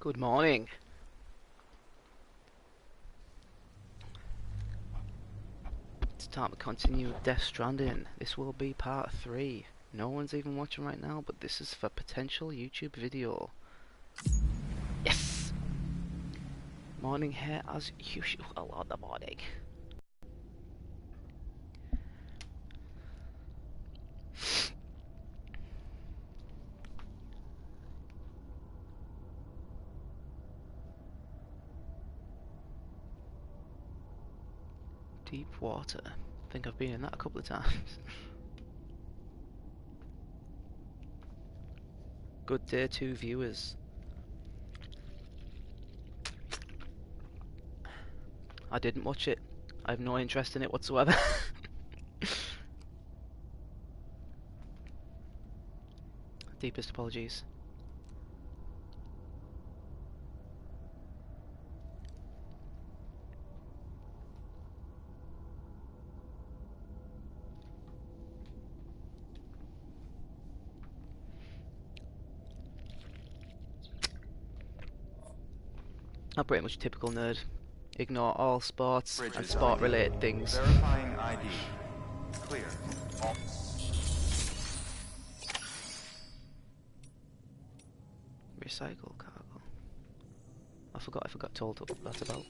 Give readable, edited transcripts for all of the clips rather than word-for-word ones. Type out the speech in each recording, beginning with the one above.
Good morning. It's time to continue Death Stranding. This will be part 3. No one's even watching right now, but this is for potential YouTube video. Yes! Morning here as usual on the morning. Deep water. I think I've been in that a couple of times. Good day to viewers. I didn't watch it. I have no interest in it whatsoever. Deepest apologies. I'm pretty much a typical nerd. Ignore all sports and sport-related things. Verifying ID. Clear. Recycle cargo. I forgot told what that's about.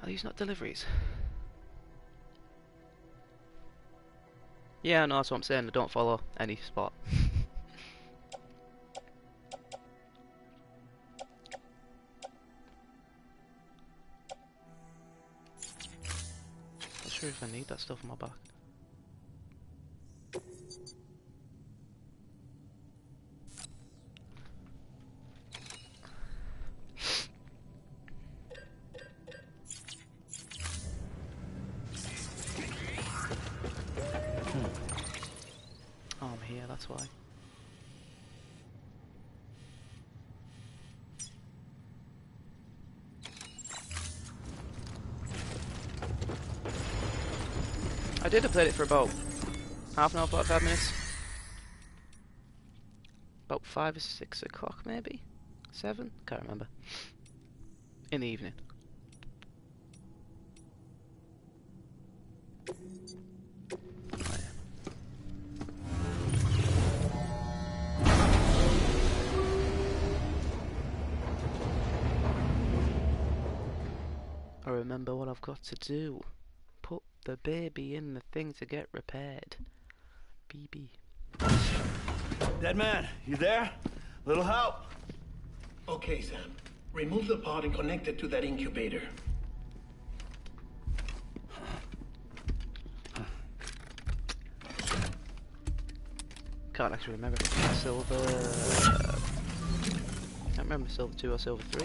Are these not deliveries? Yeah, no, that's what I'm saying. I don't follow any sport. Not sure if I need that stuff on my back. Oh, I'm here, that's why. I did have played it for about half an hour, 45 minutes. About 5 or 6 o'clock maybe? 7? Can't remember. In the evening. I remember what I've got to do. Put the baby in the thing to get repaired. BB. Dead man, you there? Little help? Okay, Sam. Remove the pod and connect it to that incubator. Can't actually remember if it's silver. Can't remember silver 2 or silver 3.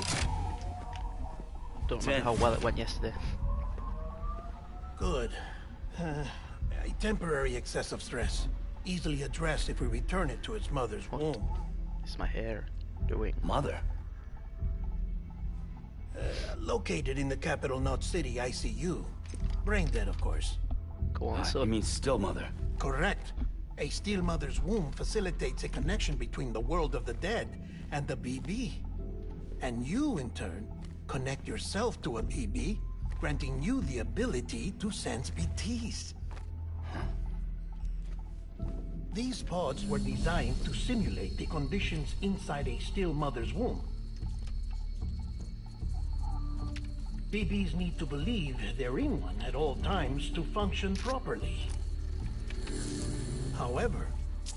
Don't remember how well it went yesterday. Good. A temporary excess of stress. Easily addressed if we return it to its mother's womb. It's my hair doing. Mother? Located in the capital Knot City ICU. Brain dead, of course. Go on, You son. mean still mother? Correct. A steel mother's womb facilitates a connection between the world of the dead and the BB. And you, in turn, connect yourself to a BB, granting you the ability to sense BTs. These pods were designed to simulate the conditions inside a still mother's womb. BBs need to believe they're in one at all times to function properly. However,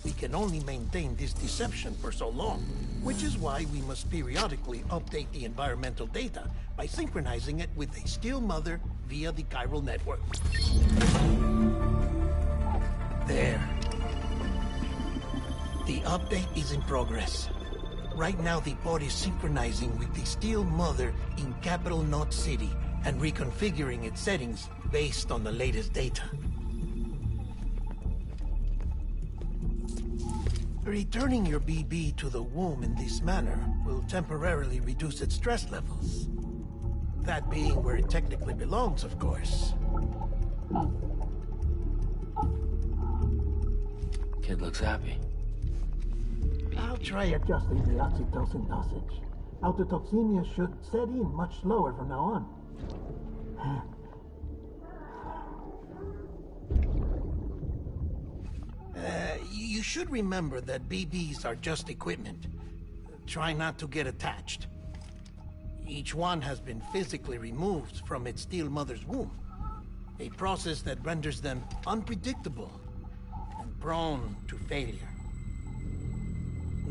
we can only maintain this deception for so long, which is why we must periodically update the environmental data by synchronizing it with a still mother via the chiral network. There. The update is in progress. Right now, the pod is synchronizing with the still mother in capital Knot City and reconfiguring its settings based on the latest data. Returning your BB to the womb in this manner will temporarily reduce its stress levels. That being where it technically belongs, of course. Kid looks happy. I'll try adjusting the oxytocin dosage. Autotoxemia should set in much slower from now on. You should remember that BBs are just equipment. Try not to get attached. Each one has been physically removed from its steel mother's womb. A process that renders them unpredictable and prone to failure.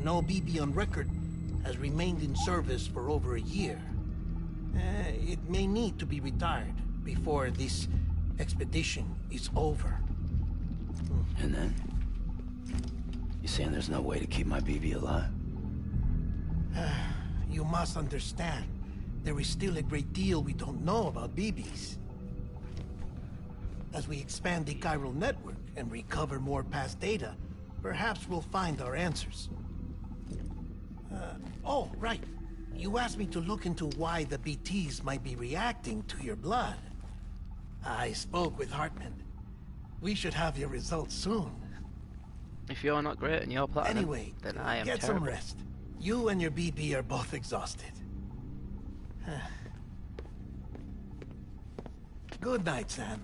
No BB on record has remained in service for over a year. It may need to be retired before this expedition is over. And then? You saying there's no way to keep my BB alive? You must understand, there is still a great deal we don't know about BBs. As we expand the chiral network and recover more past data, perhaps we'll find our answers. Oh, right. You asked me to look into why the BTs might be reacting to your blood. I spoke with Hartman. We should have your results soon. If you're not great and you're platinum, Anyway, then I am get terrible. some rest. You and your BB are both exhausted. Good night, Sam.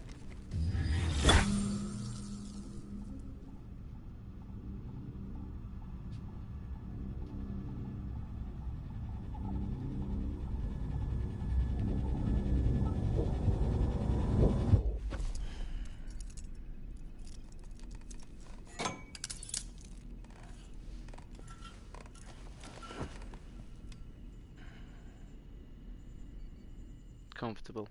Comfortable.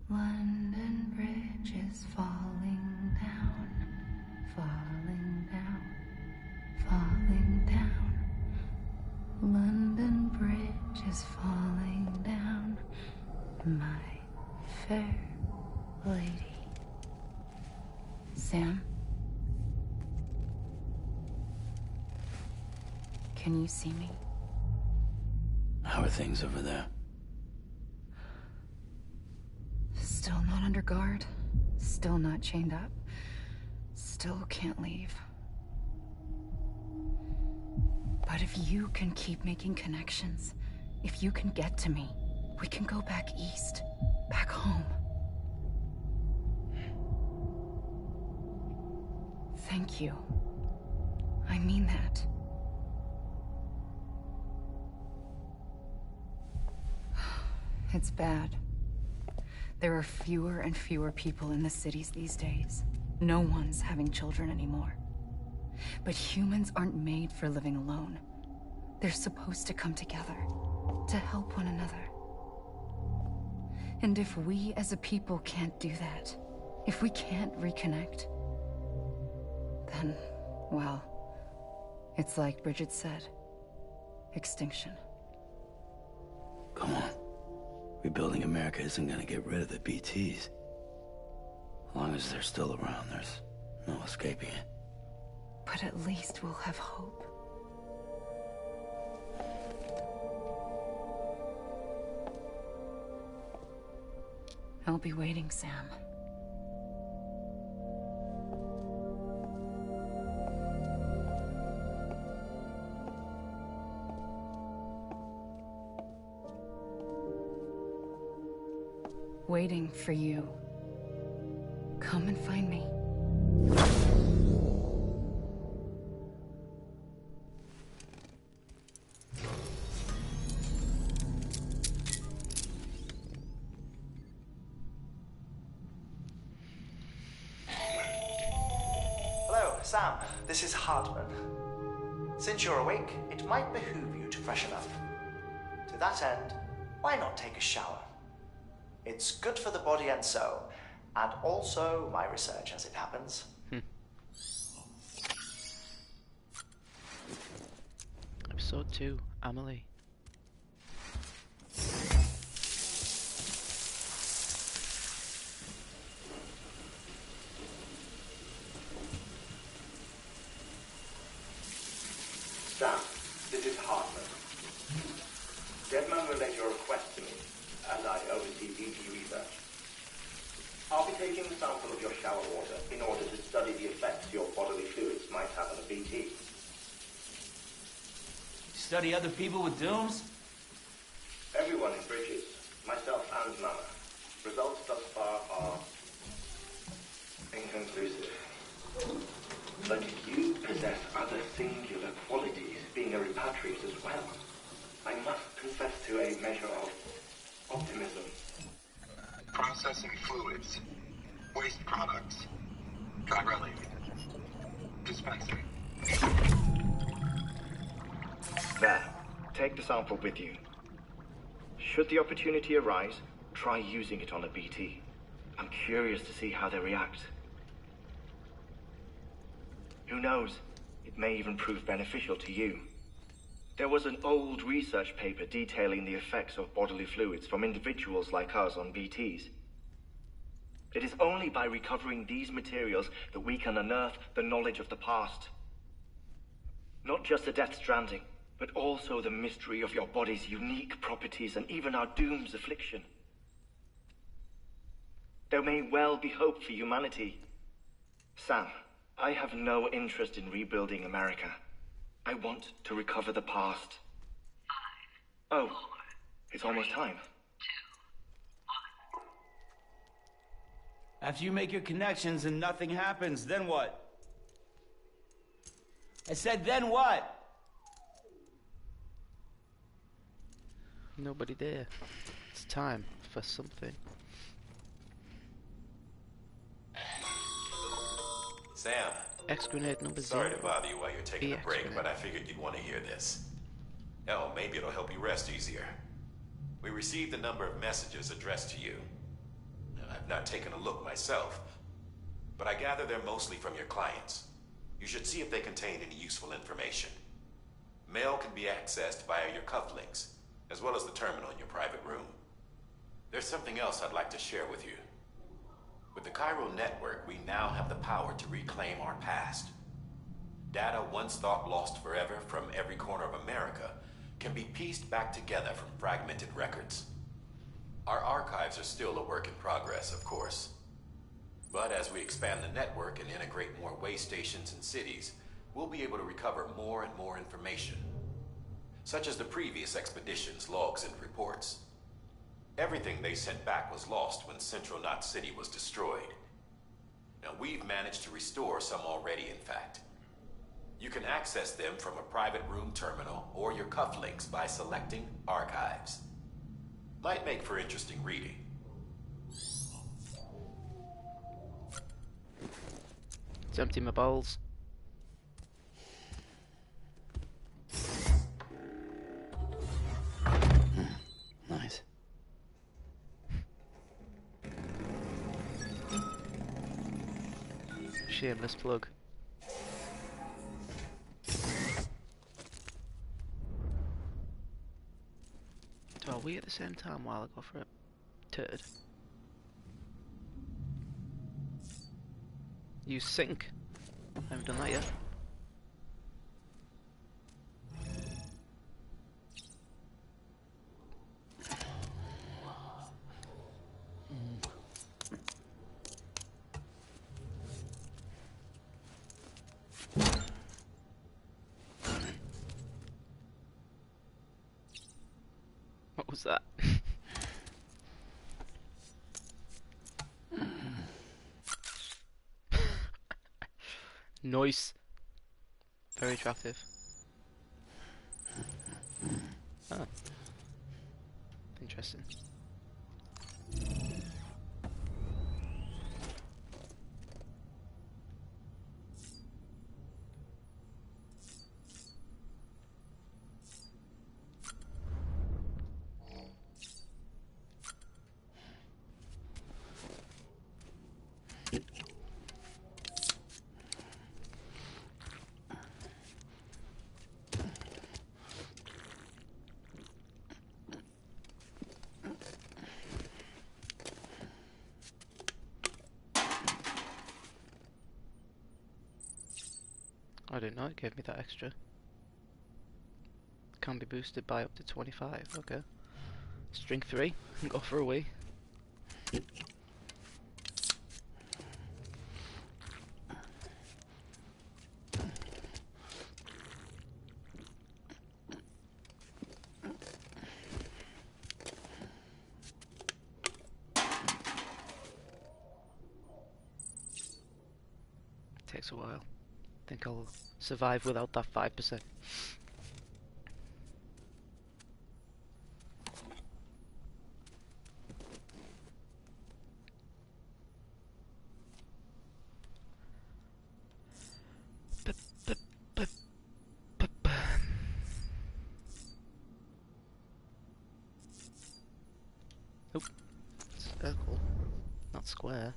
London Bridge is falling down, falling down, falling down. London Bridge is falling down, my fair lady. Sam? Can you see me? How are things over there? Still not under guard. Still not chained up. Still can't leave. But if you can keep making connections, if you can get to me, we can go back east. Back home. Thank you. I mean that. It's bad. There are fewer and fewer people in the cities these days. No one's having children anymore. But humans aren't made for living alone. They're supposed to come together, to help one another. And if we as a people can't do that, if we can't reconnect, then, well, it's like Bridget said, extinction. Come on. Rebuilding America isn't gonna get rid of the BTs. As long as they're still around, there's no escaping it. But at least we'll have hope. I'll be waiting, Sam. Waiting for you. Come and find me. Hello, Sam. This is Hartman. Since you're awake, it might behoove you to freshen up. To that end, why not take a shower? It's good for the body and soul, and also my research as it happens. Episode 2, Amelie. Strand, this is Hartman. relay your request to me, as I oversee BT research. I'll be taking a sample of your shower water in order to study the effects your bodily fluids might have on a BT. Study other people with dooms? Everyone in Bridges, myself and Mama. Results thus far are inconclusive. But you possess other singular qualities, being a repatriate as well. I must confess to a measure of optimism. Processing fluids. Waste products. Dry dispensing. There. Take the sample with you. Should the opportunity arise, try using it on a BT. I'm curious to see how they react. Who knows? It may even prove beneficial to you. There was an old research paper detailing the effects of bodily fluids from individuals like us on BTs. It is only by recovering these materials that we can unearth the knowledge of the past. Not just the Death Stranding, but also the mystery of your body's unique properties and even our doom's affliction. There may well be hope for humanity. Sam, I have no interest in rebuilding America. I want to recover the past. 5, 4, it's almost time. 2, 1. After you make your connections and nothing happens, then what? I said, then what? Nobody there. It's time for something. Sam. X grenade number 0. Sorry to bother you while you're taking a BX break, grenade. but I figured you'd want to hear this. Hell, maybe it'll help you rest easier. We received a number of messages addressed to you. I've not taken a look myself, but I gather they're mostly from your clients. You should see if they contain any useful information. Mail can be accessed via your cufflinks, as well as the terminal in your private room. There's something else I'd like to share with you. With the Cairo network, we now have the power to reclaim our past. Data once thought lost forever from every corner of America can be pieced back together from fragmented records. Our archives are still a work in progress, of course. But as we expand the network and integrate more way stations and cities, we'll be able to recover more and more information, such as the previous expedition's logs and reports. Everything they sent back was lost when Central Knot City was destroyed. Now, we've managed to restore some already, in fact. You can access them from a private room terminal or your cufflinks by selecting Archives. Might make for interesting reading. It's empty my bowls. Nice. Shameless plug. So are we at the same time while I go for a turd? Use sync. I haven't done that yet. What was that? Nice. Very attractive. Ah. Interesting. I didn't know it gave me that extra. Can be boosted by up to 25, okay. String 3. Go for a wee. Takes a while. Think I'll survive without that 5%. Oop. Circle. Not square.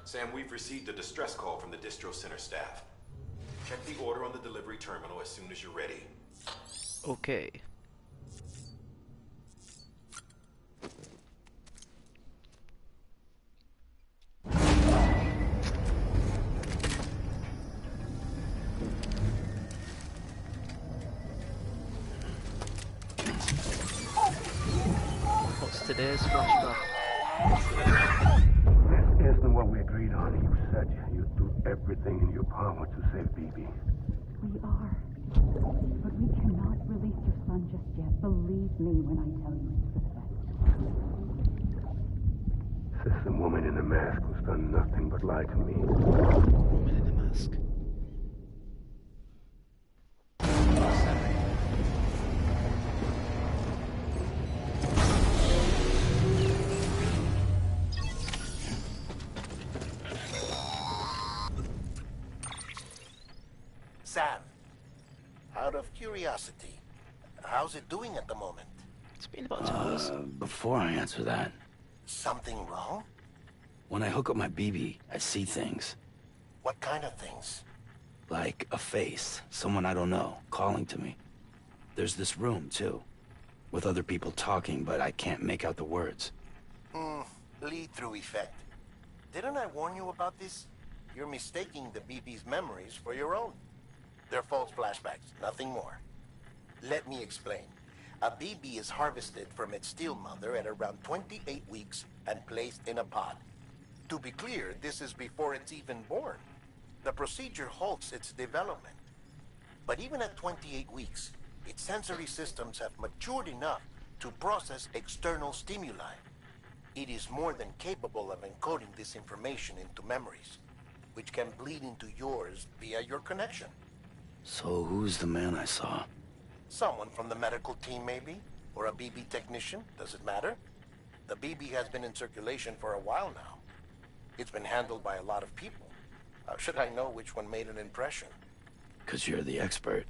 Sam, we've received a distress call from the distro center staff. Check the order on the delivery terminal as soon as you're ready. Okay. What's today's flashback? This isn't what we agreed on. You said you'd do everything in your power to save BB. We are. But we cannot release your son just yet. Believe me when I tell you it's for the best. This woman in the mask who's done nothing but lie to me. Woman in the mask. Sam, out of curiosity, how's it doing at the moment? It's been about 2 hours. Before I answer that, Something wrong? when I hook up my BB, I see things. What kind of things? Like a face, someone I don't know, calling to me. There's this room, too, with other people talking, but I can't make out the words. Lead-through effect. Didn't I warn you about this? You're mistaking the BB's memories for your own. They're false flashbacks, nothing more. Let me explain. A BB is harvested from its steel mother at around 28 weeks and placed in a pod. To be clear, this is before it's even born. The procedure halts its development. But even at 28 weeks, its sensory systems have matured enough to process external stimuli. It is more than capable of encoding this information into memories, which can bleed into yours via your connection. So who's the man I saw? Someone from the medical team, maybe? Or a BB technician? Does it matter? The BB has been in circulation for a while now. It's been handled by a lot of people. How should I know which one made an impression? 'Cause you're the expert.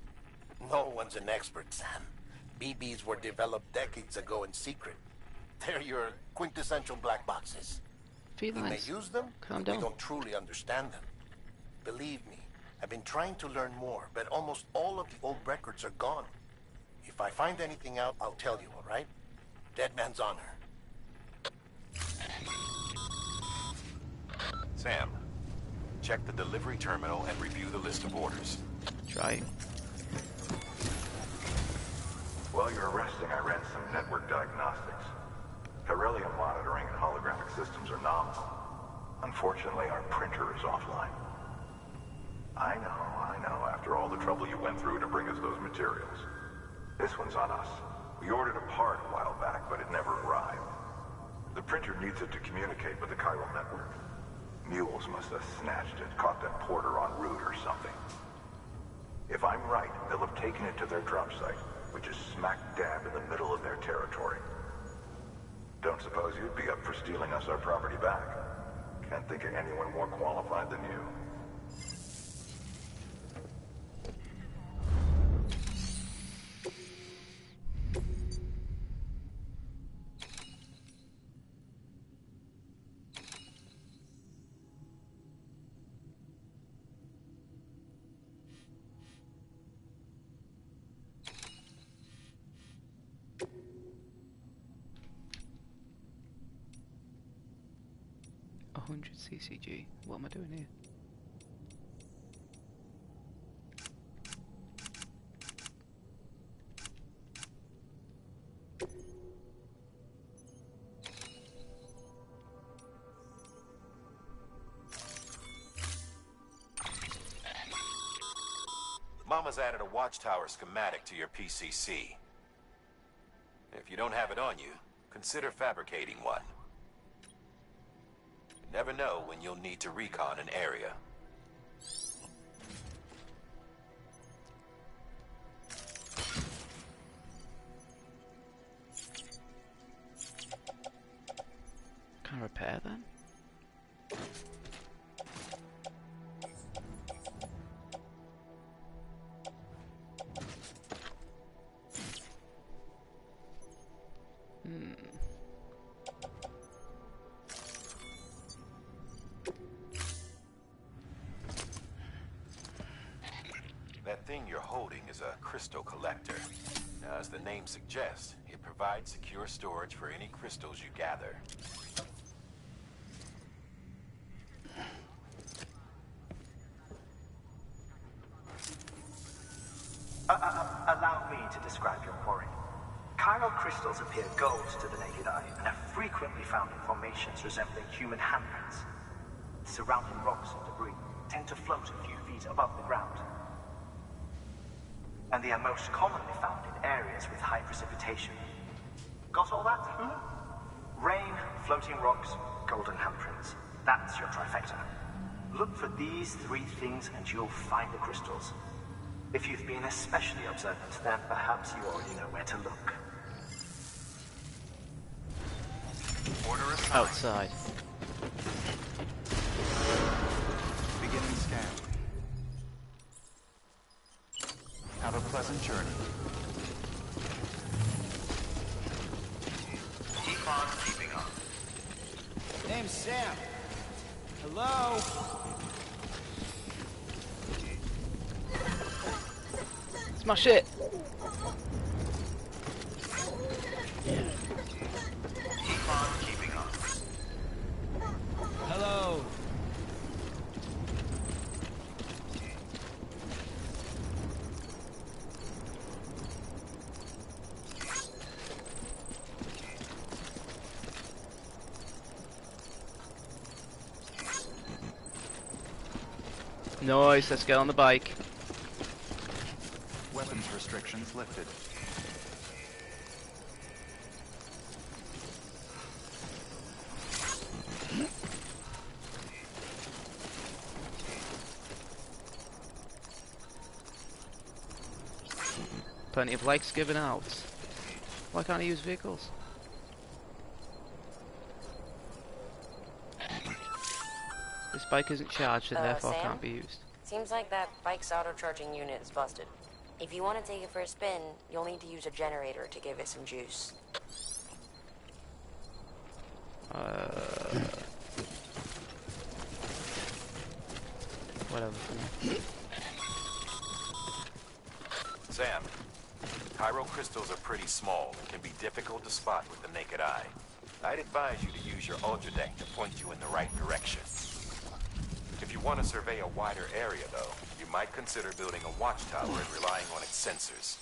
No one's an expert, Sam. BBs were developed decades ago in secret. They're your quintessential black boxes. We may Felines. use them, Calm but we down. don't truly understand them. Believe me, I've been trying to learn more, but almost all of the old records are gone. If I find anything out, I'll tell you, all right? Dead man's honor. Sam, check the delivery terminal and review the list of orders. Try. While you're resting, I ran some network diagnostics. Beryllium monitoring and holographic systems are nominal. Unfortunately, our printer is offline. I know. After all the trouble you went through to bring us those materials. This one's on us. We ordered a part a while back, but it never arrived. The printer needs it to communicate with the chiral network. Mules must have snatched it, caught that porter en route or something. If I'm right, they'll have taken it to their drop site, which is smack dab in the middle of their territory. Don't suppose you'd be up for stealing us our property back? Can't think of anyone more qualified than you. CCG. What am I doing here? Mama's added a watchtower schematic to your PCC. If you don't have it on you, consider fabricating one. You never know when you'll need to recon an area. Can I repair then? That thing you're holding is a crystal collector. Now, as the name suggests, it provides secure storage for any crystals you gather. Allow me to describe your quarry. Chiral crystals appear gold to the naked eye and are frequently found in formations resembling human handprints. Surrounding rocks and debris tend to float a few feet above the ground. And they are most commonly found in areas with high precipitation. Got all that? Rain, floating rocks, golden handprints. That's your trifecta. Look for these three things and you'll find the crystals. If you've been especially observant, then perhaps you already know where to look. Order assigned. Outside. Beginning scan. Have a pleasant journey. Keep on keeping on. Name's Sam. Hello? Smash it! Keep on keeping on. Hello? Nice, let's get on the bike. Weapons restrictions lifted. Plenty of likes given out. Why can't I use vehicles? This bike isn't charged and therefore Sam? can't be used. Seems like that bike's auto-charging unit is busted. If you want to take it for a spin, you'll need to use a generator to give it some juice. Whatever for now. Sam, chiral crystals are pretty small and can be difficult to spot with the naked eye. I'd advise you to use your ultra deck to point you in the right direction. If you want to survey a wider area, though, you might consider building a watchtower and relying on its sensors.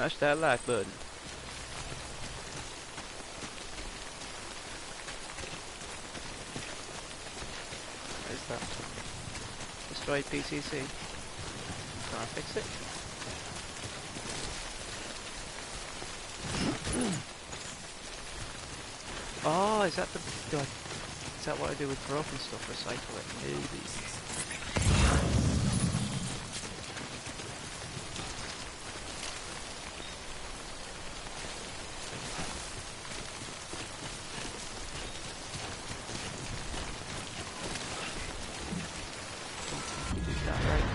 Smash that like button. What is that? Destroyed PCC. Can I fix it? Oh, is that the... is that what I do with broken stuff? Recycle it? Maybe. Is that right?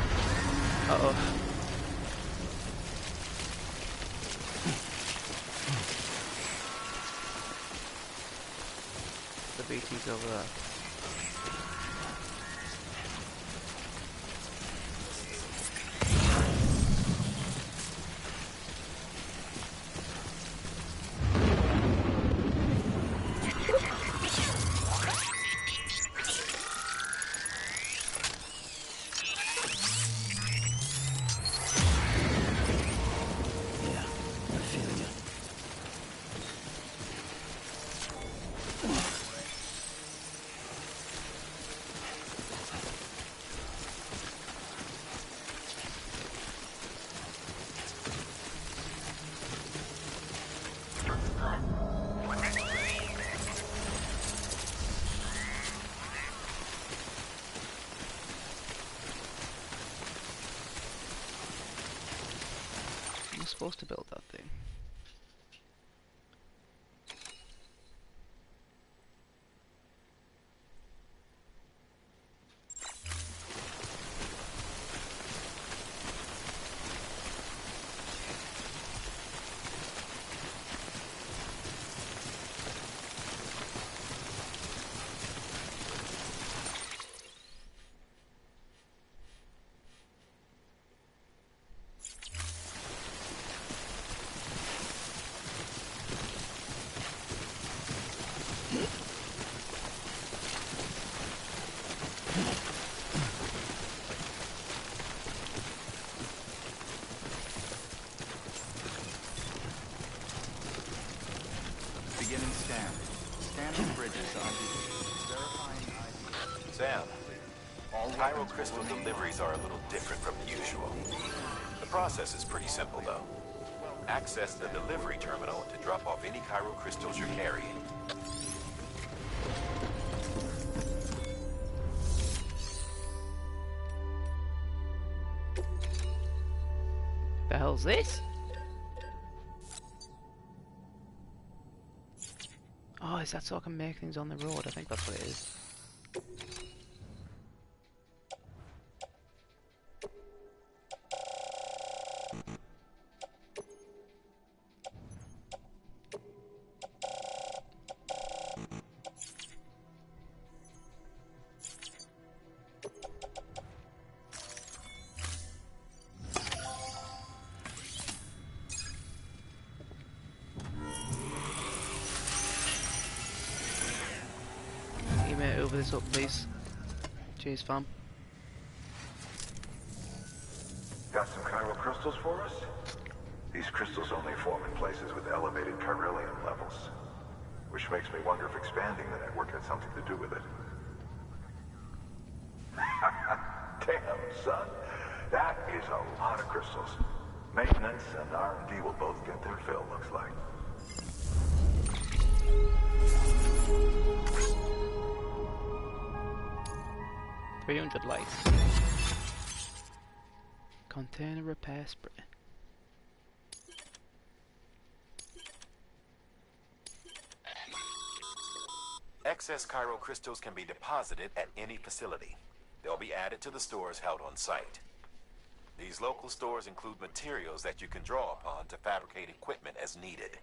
Uh-oh. The BT's over there. I'm supposed to build that thing. Beginning scan. Scanning bridges ID. Verifying ID. Sam, Pyro crystal deliveries are a little different from the usual. The process is pretty simple, though. Access the delivery terminal to drop off any Pyro crystals you're carrying. The hell's this? Oh, is that so I can make things on the road? I think that's what it is. Over this up, please. Cheers, fam. Got some chiral crystals for us? These crystals only form in places with elevated chiralium levels. Which makes me wonder if expanding the network had something to do with it. Damn, son. That is a lot of crystals. Maintenance and R&D will both get their fill, looks like. 300 lights. Container repair spray. Excess chiral crystals can be deposited at any facility. They'll be added to the stores held on site. These local stores include materials that you can draw upon to fabricate equipment as needed.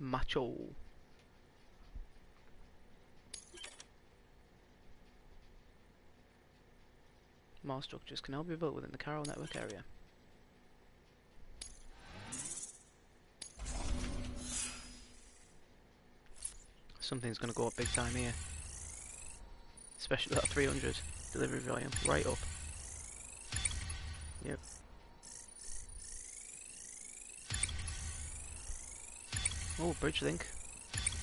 Macho. More structures can now be built within the Chiral network area. Something's gonna go up big time here. Especially that 300 delivery volume, right up. Yep. Oh, bridge link.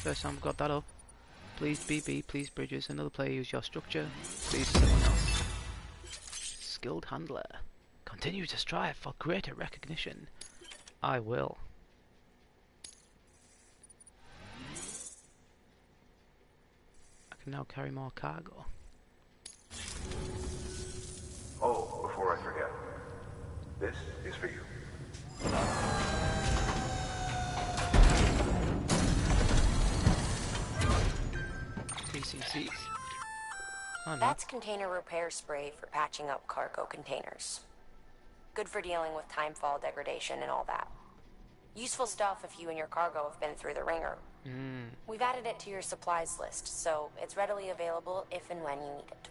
First time we've got that up. Please BB, please bridges. Another player use your structure. Please someone else. Skilled handler. Continue to strive for greater recognition. I will. I can now carry more cargo. Oh, before I forget, this is for you. PCCs. Oh, no. That's container repair spray for patching up cargo containers. Good for dealing with timefall degradation and all that. Useful stuff if you and your cargo have been through the ringer. We've added it to your supplies list, so it's readily available if and when you need it.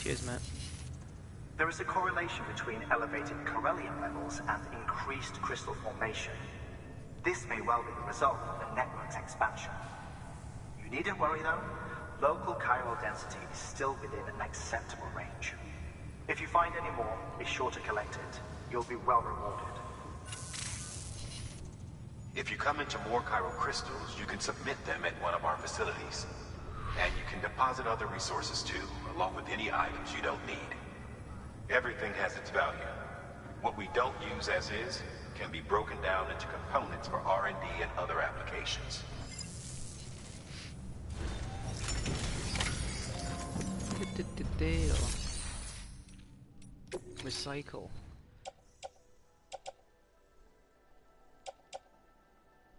Cheers, mate. There is a correlation between elevated Corellium levels and increased crystal formation. This may well be the result of the network's expansion. You needn't worry though. Local chiral density is still within an acceptable range. If you find any more, be sure to collect it. You'll be well rewarded. If you come into more chiral crystals, you can submit them at one of our facilities. And you can deposit other resources too, along with any items you don't need. Everything has its value. What we don't use as is can be broken down into components for R&D and other applications. Deal. Recycle.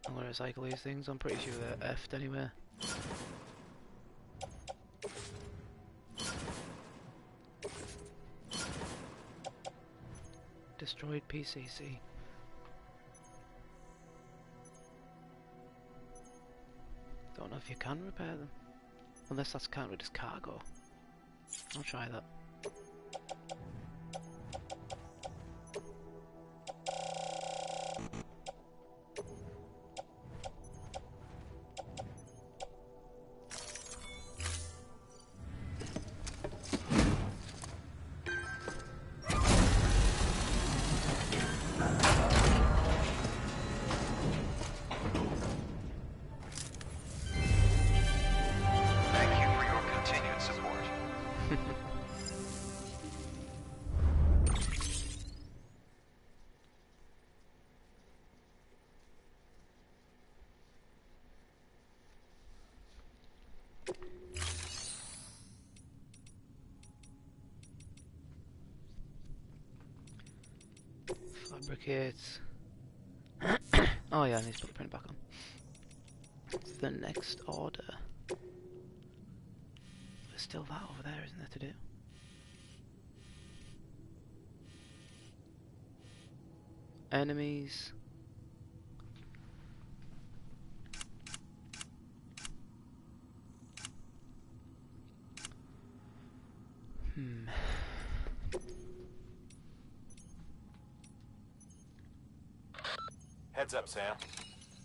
I'm gonna recycle these things. I'm pretty sure they're effed anyway. Destroyed PCC. Don't know if you can repair them. Unless that's counted as cargo. I'll try that. Fabricate. Oh yeah, I need to put the print back on. The next order. There's still that over there, isn't there, to do? Enemies. Heads up, Sam.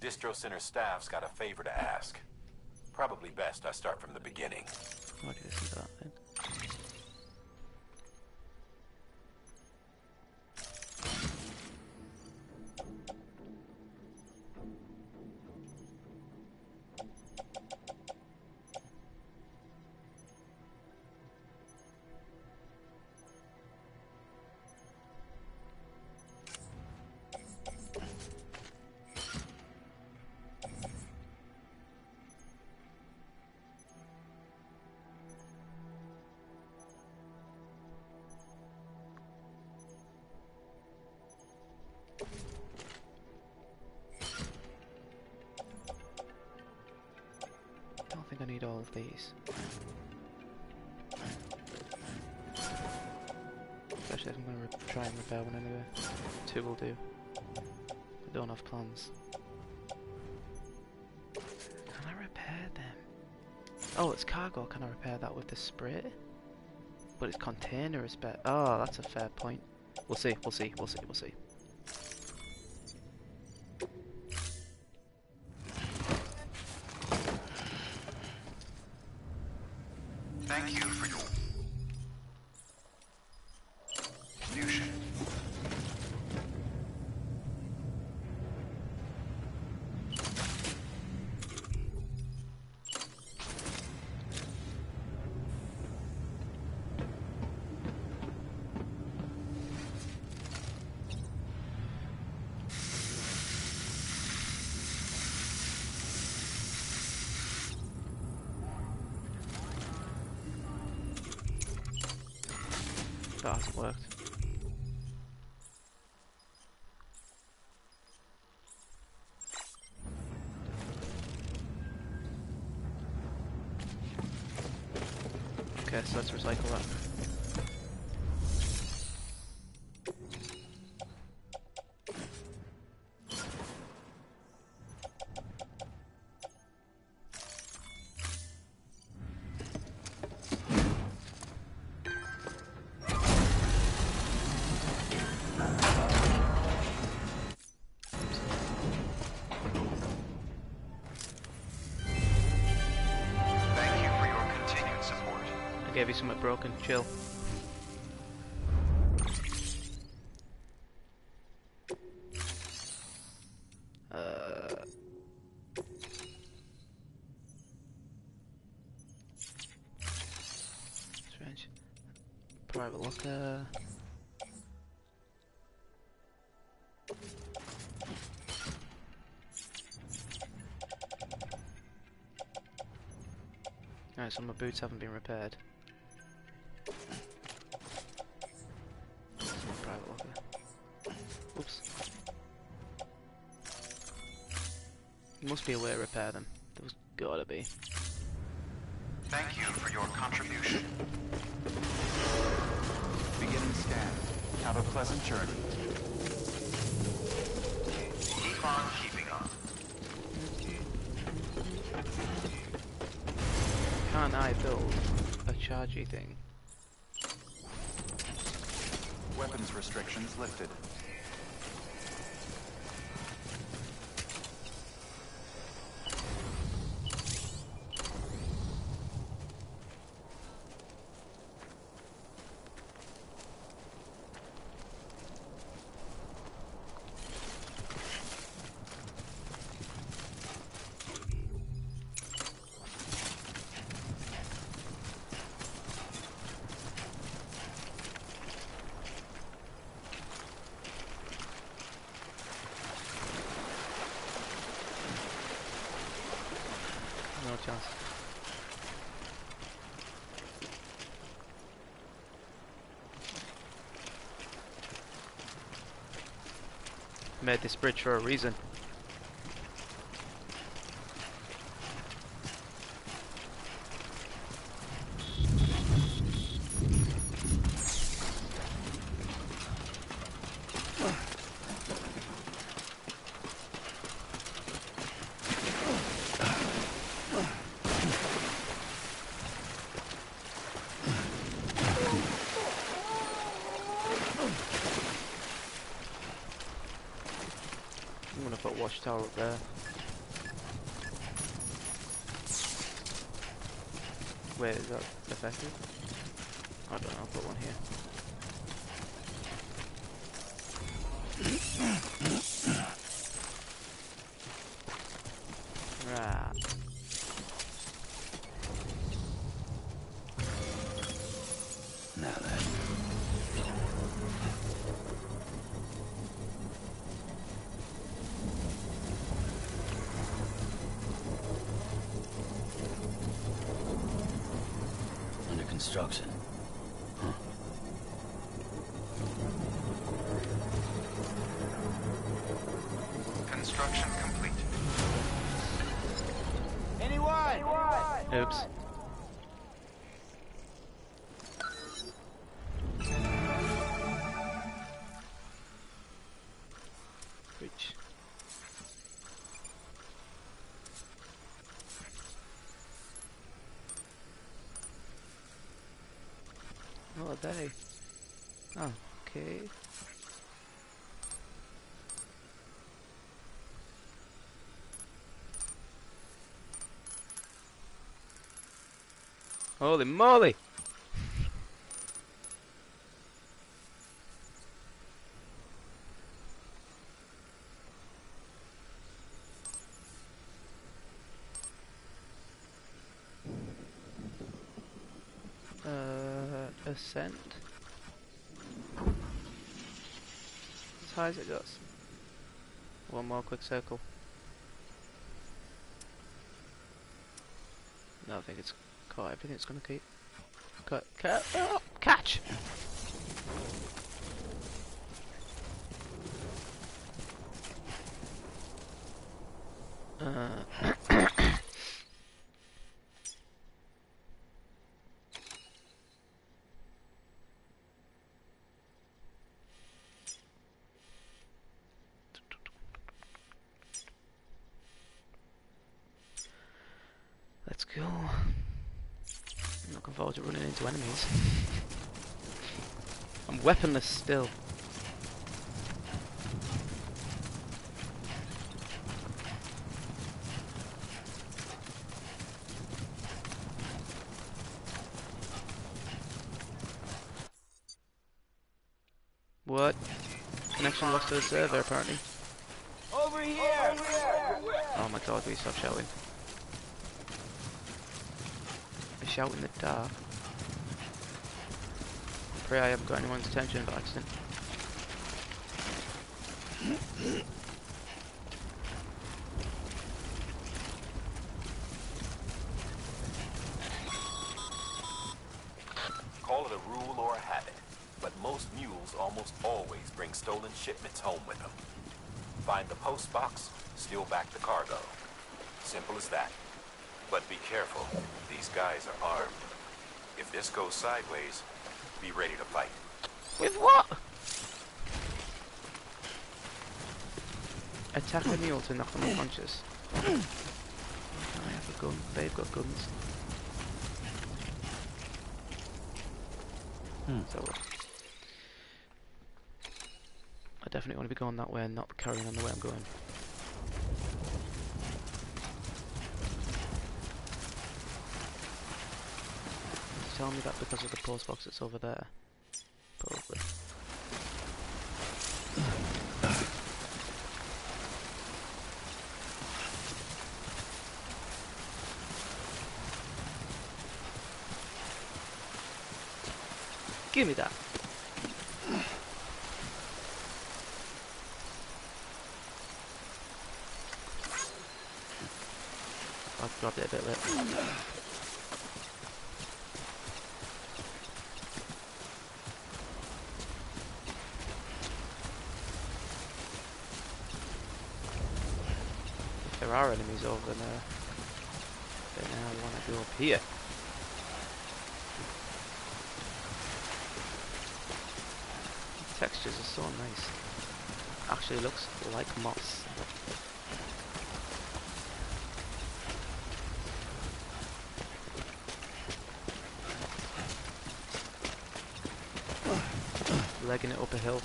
Distro Center staff's got a favor to ask. Probably best I start from the beginning. What is that then? I think I need all of these. Especially if I'm going to try and repair one anyway. 2 will do. I don't have plans. Can I repair them? Oh, it's cargo. Can I repair that with the spray? But it's container is better. Oh, that's a fair point. We'll see, we'll see, we'll see, we'll see. Thank you for your contribution. That hasn't worked. Okay, so let's recycle that. Thank you for your continued support. I gave you something broken, chill. Strange. Private locker. Alright, so my boots haven't been repaired. Some private locker. Oops. There must be a way to repair them. There's gotta be. Thank you for your contribution. Beginning scan. Have a pleasant journey. Keep on keeping on. Can't I build a chargey thing? Weapons restrictions lifted. No chance. Made this bridge for a reason. I'm gonna put watchtower up there. Wait, is that effective? I don't know, I'll put one here. Right. Now then. Under construction. Huh. Construction complete. Anyone? Oops. Bridge. What a day. Oh, Okay. Holy moly! Ascend. As high as it goes. One more quick circle. No, I think it's caught everything it's gonna keep. Oh, catch! Let's go. I'm looking forward to running into enemies. I'm weaponless still. What? Connection lost to the server apparently. Over here! Oh my god, we stop shouting. I shout in the dark. Pray I haven't got anyone's attention by accident. Call it a rule or a habit, but most mules almost always bring stolen shipments home with them. Find the post box, steal back the cargo. Simple as that. But be careful, these guys are armed. If this goes sideways, be ready to fight. With what? Attack a mule to knock them unconscious. I have a gun. They've got guns. So I definitely want to be going that way and not carrying on the way I'm going. Tell me that because of the post box that's over there. Probably. Give me that. I've grabbed it a bit late. If there are enemies over there, then I want to go up here. The textures are so nice. Actually looks like moss. Legging it up a hill.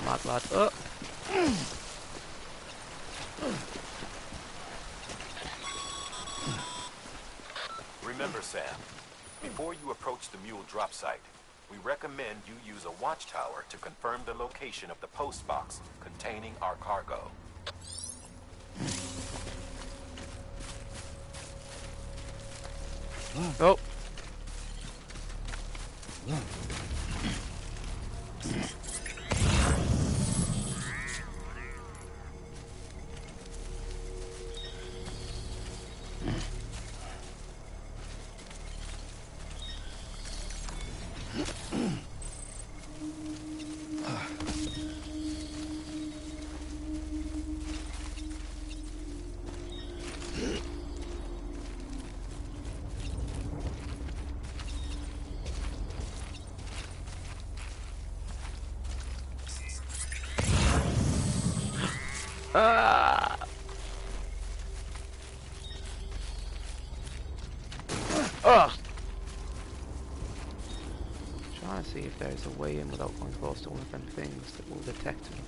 Mad lad. Oh! Remember, Sam, before you approach the mule drop site, we recommend you use a watchtower to confirm the location of the post box containing our cargo. Oh! Ah! Oh! Trying to see if if there is a way in without going close to one of them things that will detect me.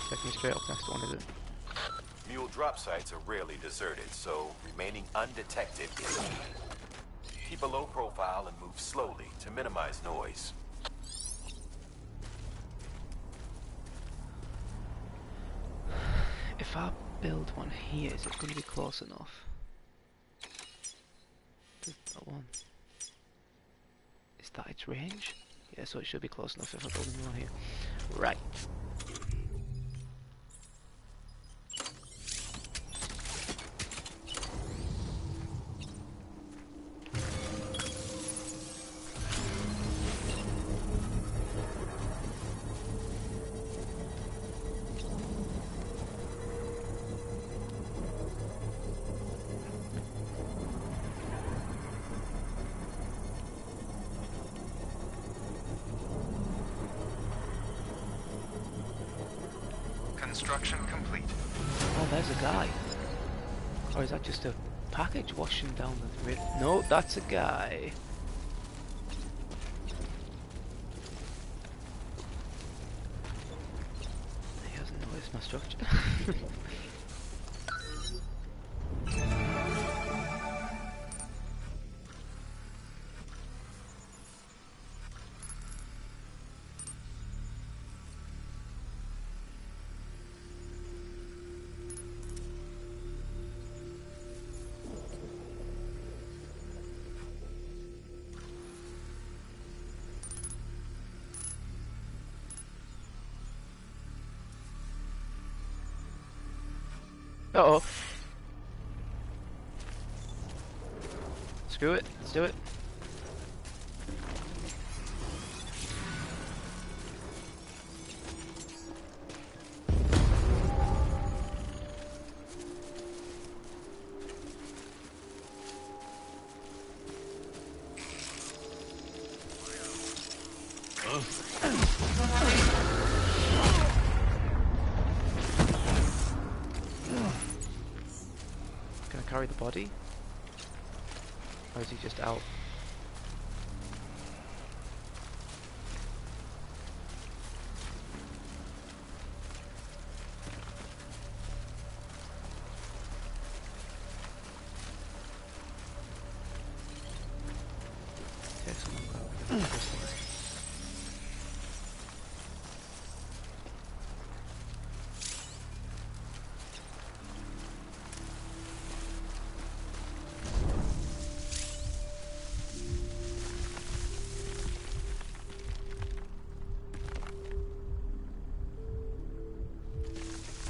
Take me straight up next to one, is it? Mule drop sites are rarely deserted, so remaining undetected is key. Keep a low profile and move slowly to minimize noise. If I build one here, is it going to be close enough? That one. Is that its range? Yeah, so it should be close enough if I build one here. Right. Construction complete. Oh, there's a guy. Or is that just a package washing down the river? No, that's a guy. He hasn't noticed my structure. Uh-oh. Screw it, let's do it. Can I carry the body? Or is he just out? Okay, someone grab this one.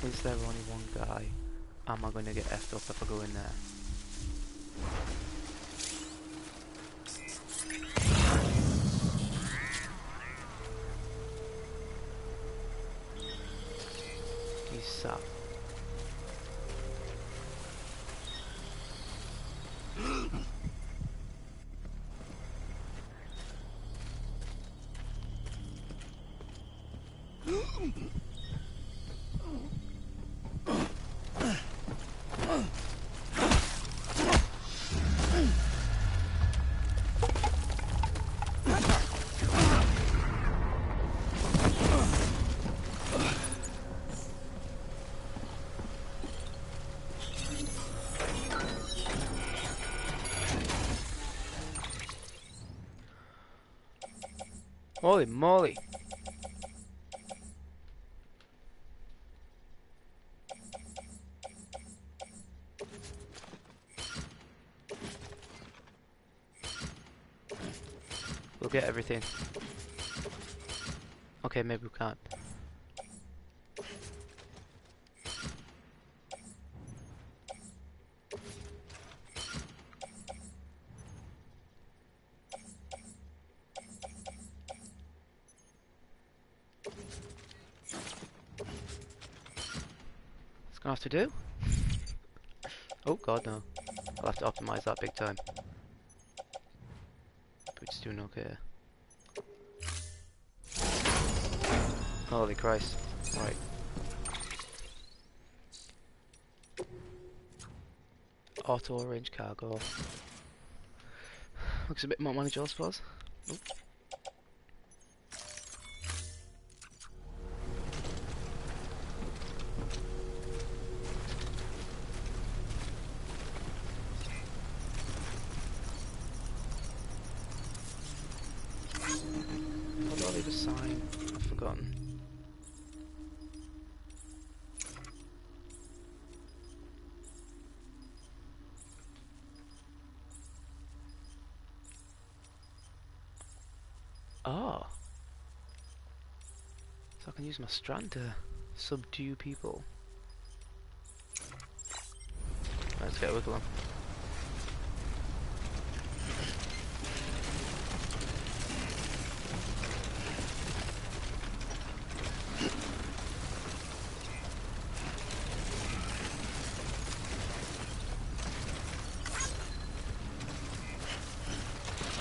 Is there only one guy? Am I going to get effed up if I go in there? He's sat. Holy moly! We'll get everything. Okay, maybe we can't. Gonna have to do? Oh god, no. I'll have to optimize that big time. It's doing okay. Holy Christ. Right. Auto arrange cargo. Looks a bit more manageable, I suppose. Nope. What do I leave a sign? I've forgotten. Oh. So I can use my strand to subdue people. Let's get a wiggle on.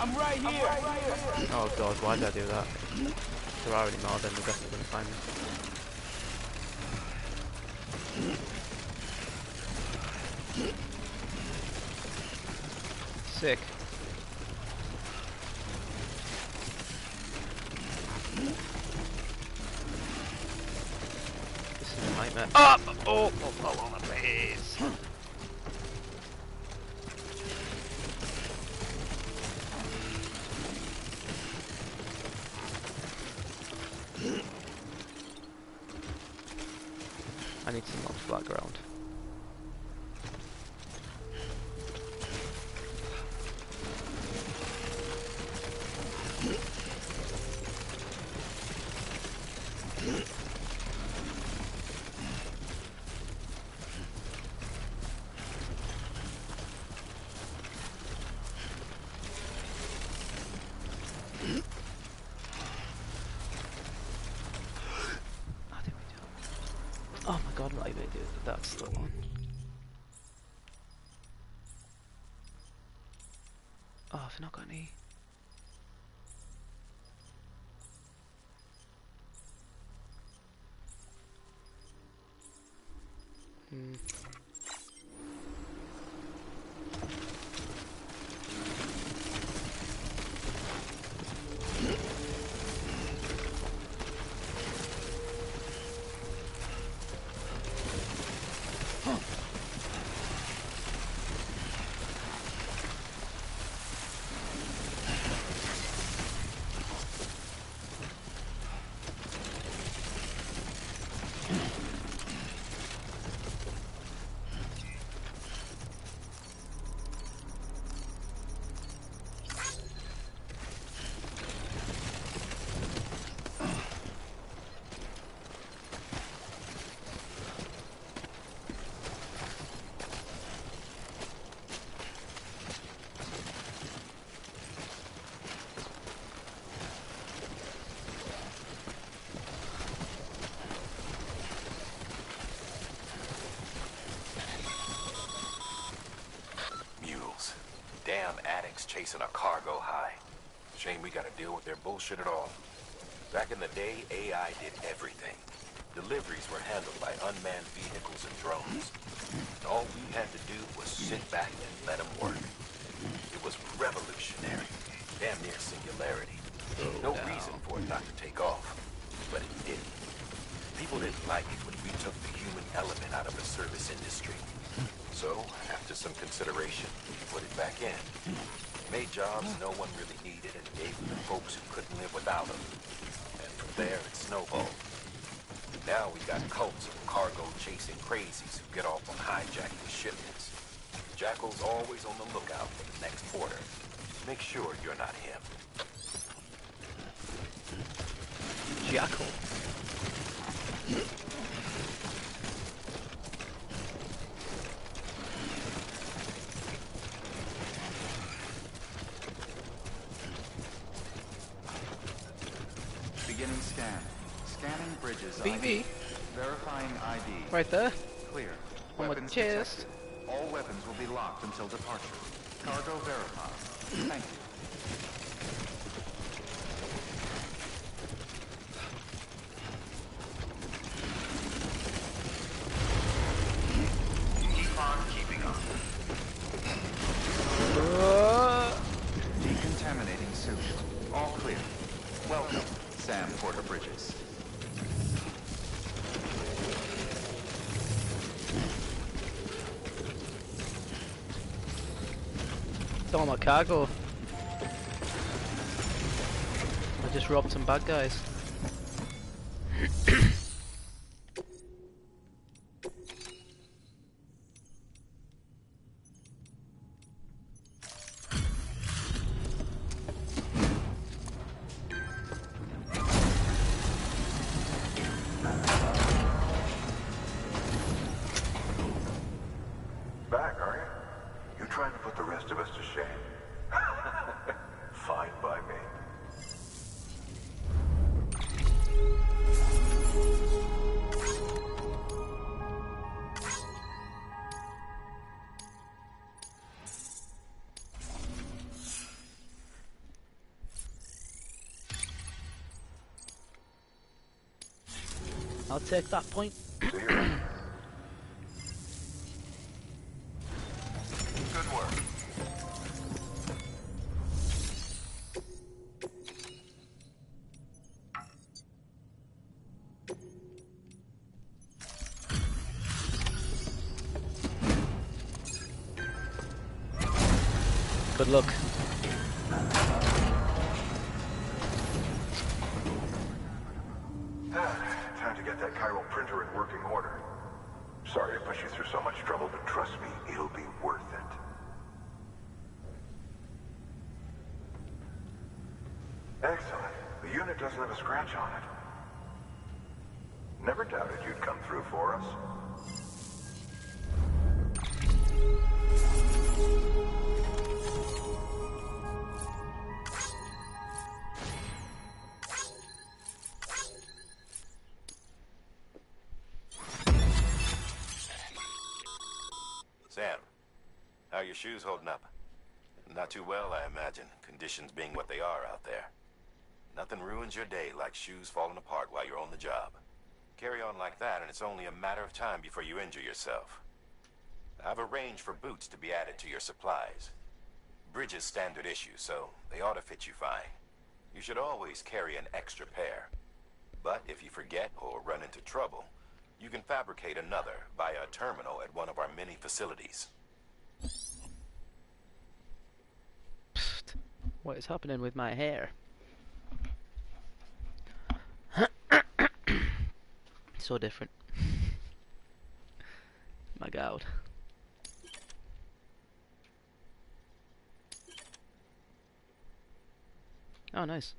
I'm right here. Oh god, why did I do that? If there are any more, then we're definitely going to find them. Sick. This is a nightmare. Up! Oh, all over the place. I need some more flat ground. Oh my god, what am I do? That's the one. Oh, I've not got any. Damn addicts chasing a cargo high. Shame we gotta deal with their bullshit at all. Back in the day, AI did everything. Deliveries were handled by unmanned vehicles and drones. All we had to do was sit back and let them work. It was revolutionary. Damn near singularity. No reason for it not to take off. But it didn't. People didn't like it when we took the human element out of the service industry. So, after some consideration, we put it back in. Made jobs no one really needed and gave them to folks who couldn't live without them. And from there, it snowballed. Now we got cults of cargo-chasing crazies who get off on hijacking shipments. Jackal's always on the lookout for the next order. Make sure you're not him. Jackal. Beginning scan. Scanning bridges. BB. Verifying ID. Right there. Clear. On my Weapons chest. detected. All weapons will be locked until departure. Cargo verified. Thank you. Don't want my cargo. I just robbed some bad guys. Back, are you? You trying to put the rest of us to shame? Fine by me. I'll take that point. Good work. Good luck. Time to get that chiral printer in working order. Sorry to push you through so much trouble, but trust me, it'll be worth it. Excellent. The unit doesn't have a scratch on it. Never doubted you'd come through for us. Sam, how are your shoes holding up? Not too well, I imagine, conditions being what they are out there. Nothing ruins your day like shoes falling apart while you're on the job. Carry on like that and it's only a matter of time before you injure yourself. I've arranged for boots to be added to your supplies. Bridges standard issue, so they ought to fit you fine. You should always carry an extra pair. But if you forget or run into trouble, you can fabricate another via a terminal at one of our many facilities. Psst. What is happening with my hair? So different. My God. Oh, nice.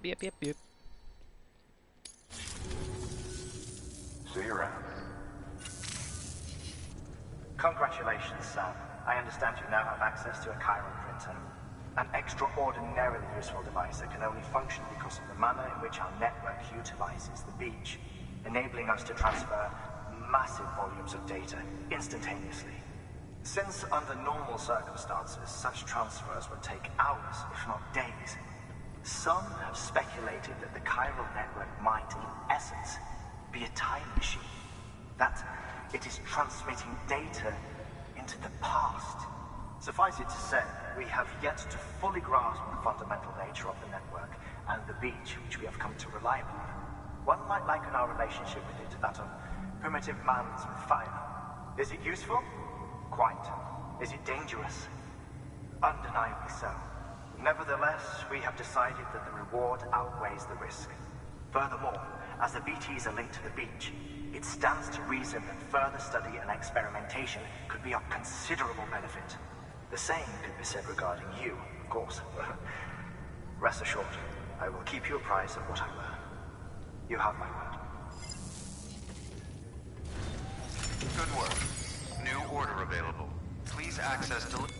Yep. See you around. Congratulations, Sam. I understand you now have access to a chiral printer. An extraordinarily useful device that can only function because of the manner in which our network utilizes the beach, enabling us to transfer massive volumes of data instantaneously. Since under normal circumstances, such transfers would take hours, if not days, some have speculated that the chiral network might, in essence, be a time machine. That it is transmitting data into the past. Suffice it to say, we have yet to fully grasp the fundamental nature of the network and the beach which we have come to rely upon. One might liken our relationship with it to that of primitive mans with fire. Is it useful? Quite. Is it dangerous? Undeniably so. Nevertheless, we have decided that the reward outweighs the risk. Furthermore, as the BTs are linked to the beach, it stands to reason that further study and experimentation could be of considerable benefit. The same could be said regarding you, of course. Rest assured, I will keep you apprised of what I learn. You have my word. Good work. New order available. Please access delivery.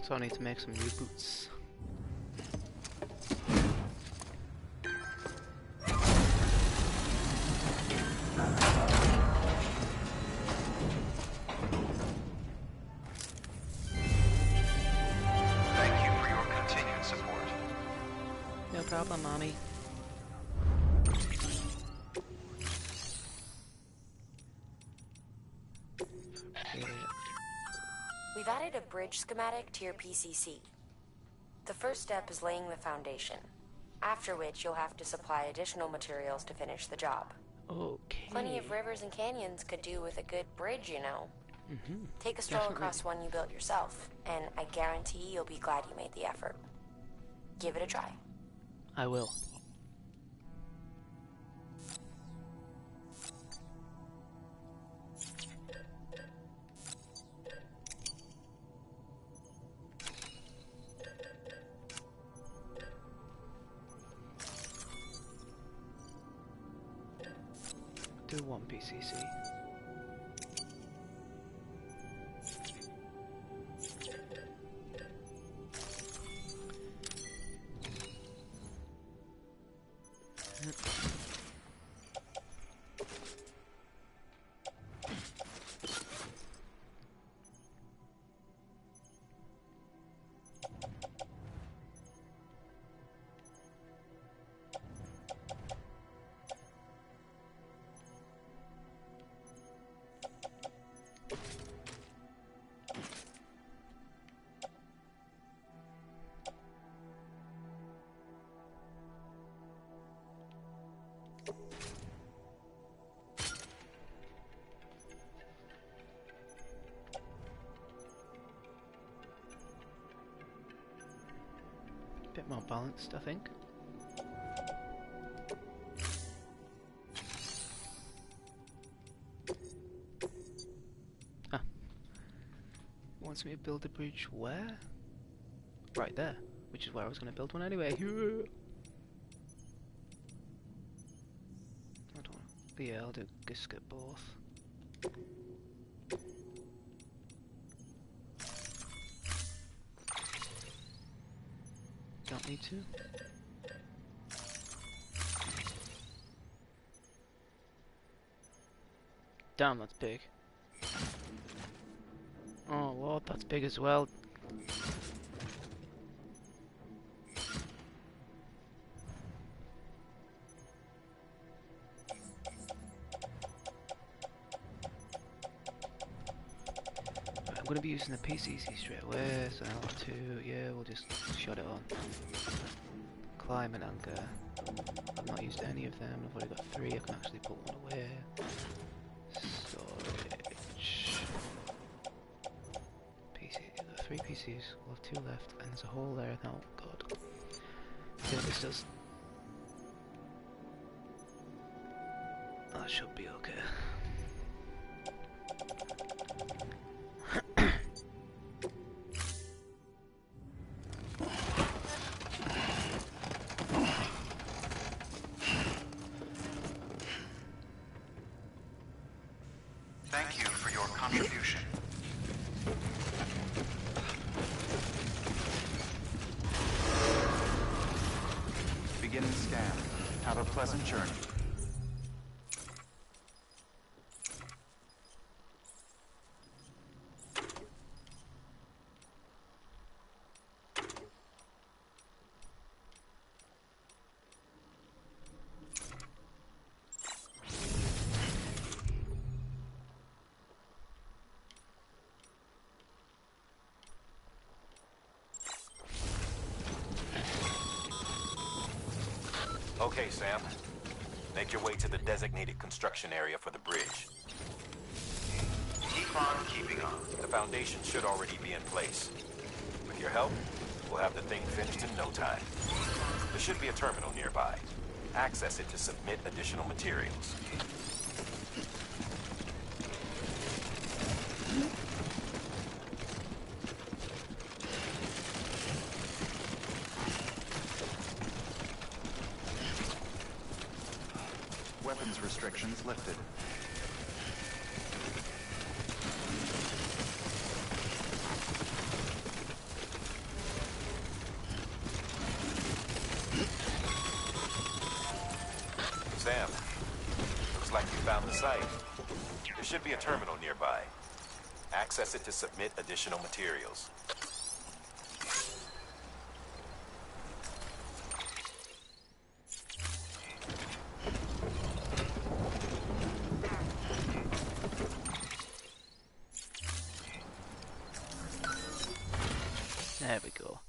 So I need to make some new boots. Thank you for your continued support. No problem, Mommy. We've added a bridge schematic to your PCC. The first step is laying the foundation, after which you'll have to supply additional materials to finish the job. Okay. Plenty of rivers and canyons could do with a good bridge, you know. Mm-hmm. Take a stroll Definitely. across one you built yourself, and I guarantee you'll be glad you made the effort. Give it a try. I will. Do one PCC. Bit more balanced, I think. Ah. Wants me to build a bridge where? Right there, which is where I was going to build one anyway. I don't know. Yeah, I'll do just get both. Don't need to. Damn, that's big. Oh lord, that's big as well. Right, I'm going to be using the PCC straight away, so I'll have to, yeah, we'll just shut it on. Climb and anchor. I've not used any of them, I've already got 3, I can actually put one away. Storage. PC, 3 PCs, we'll have 2 left, and there's a hole there now, god. See what this does. That should be okay. Thank you for your contribution. Beginning scan. Have a pleasant journey. Okay, Sam. Make your way to the designated construction area for the bridge. Keep on keeping on. The foundation should already be in place. With your help, we'll have the thing finished in no time. There should be a terminal nearby. Access it to submit additional materials. Weapons restrictions lifted. found the site. There should be a terminal nearby. Access it to submit additional materials. There we go.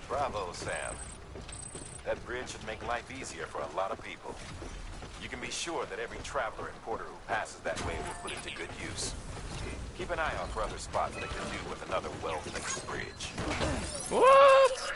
Bravo, Sam. That bridge should make life easier for a lot of people. You can be sure that every traveler and porter who passes that way will put it to good use. Keep an eye out for other spots that can do with another well-placed bridge. What?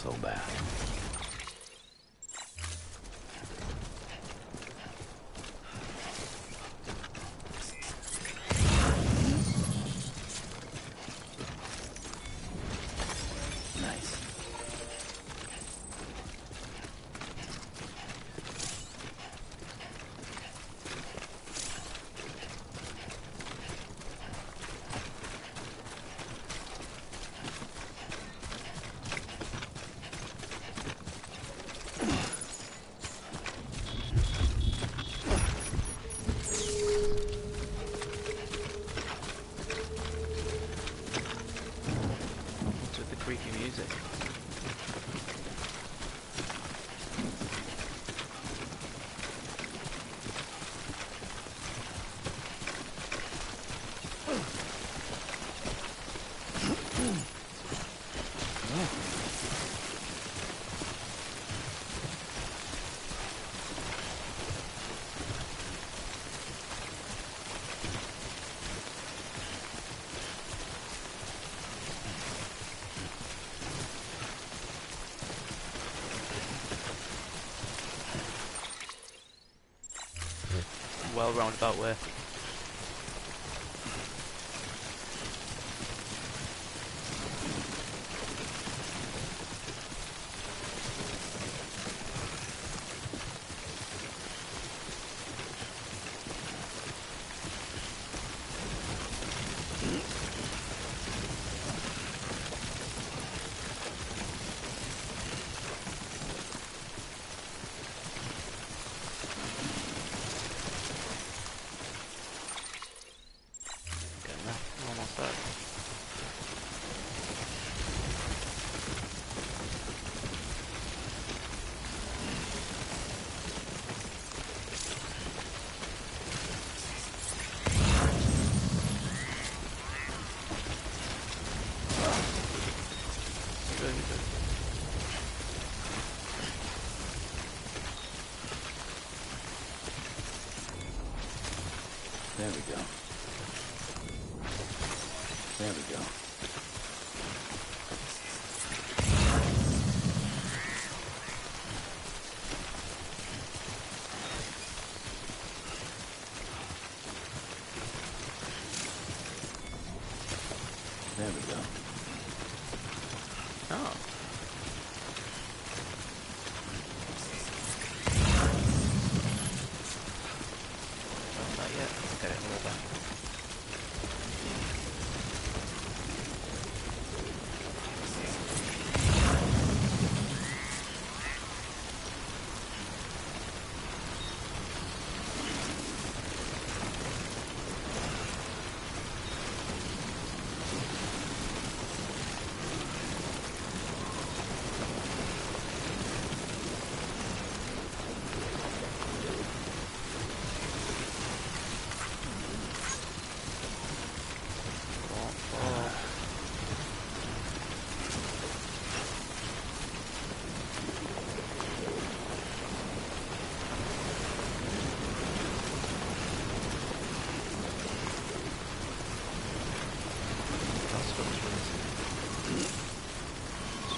So bad. Nice. Creaky music. Well roundabout way. There we go. There we go. Oh. Not yet. Let's get it all back.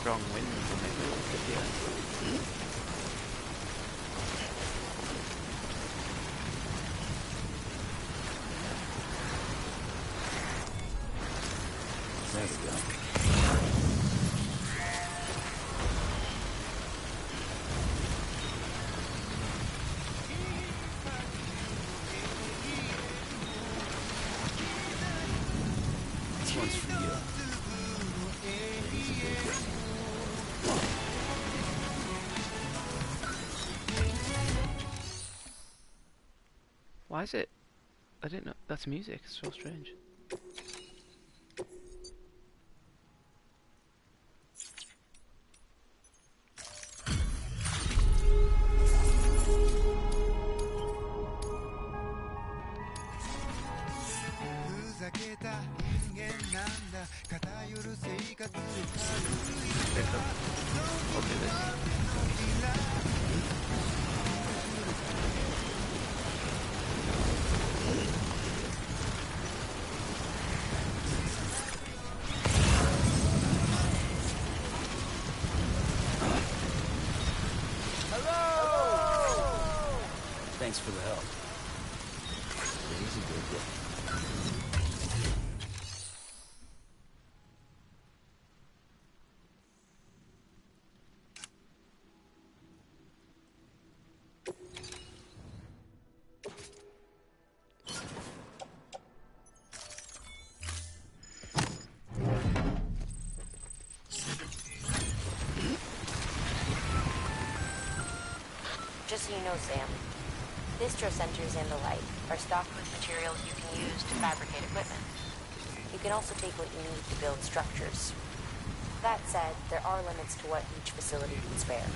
Strong wind will make me look at the end. There we go. This one's for you. Easy to get. Why is it? I didn't know. That's music. It's so strange. I'll do this. Thanks for the help. He's a good guy. Just so you know, Sam, distro centers and the like are stocked with materials you can use to fabricate equipment. You can also take what you need to build structures. That said, there are limits to what each facility can spare.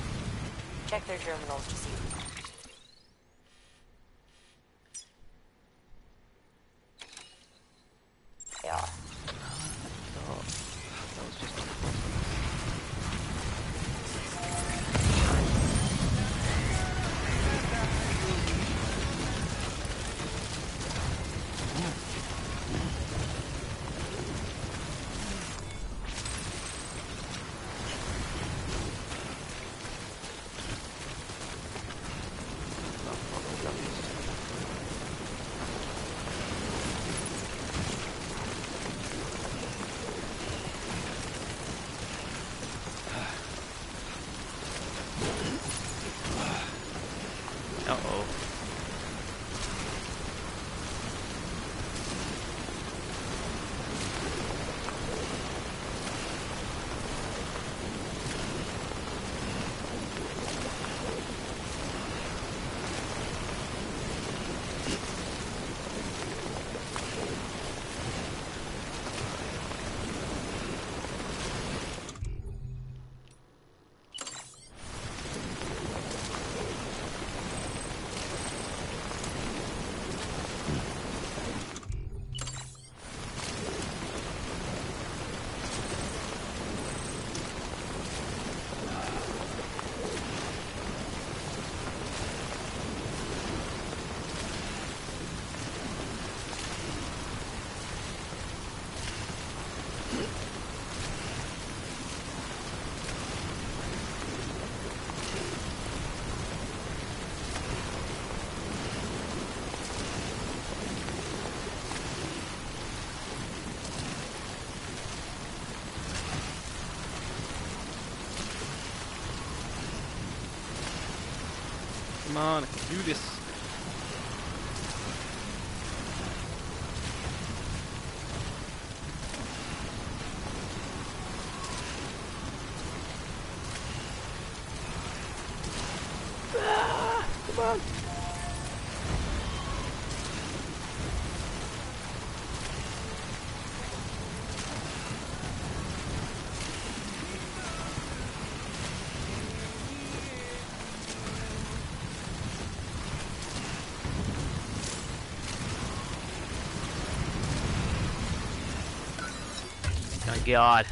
Check their terminals to see. They are. That was just Come on, I can do this. Ah, come on. Oh God.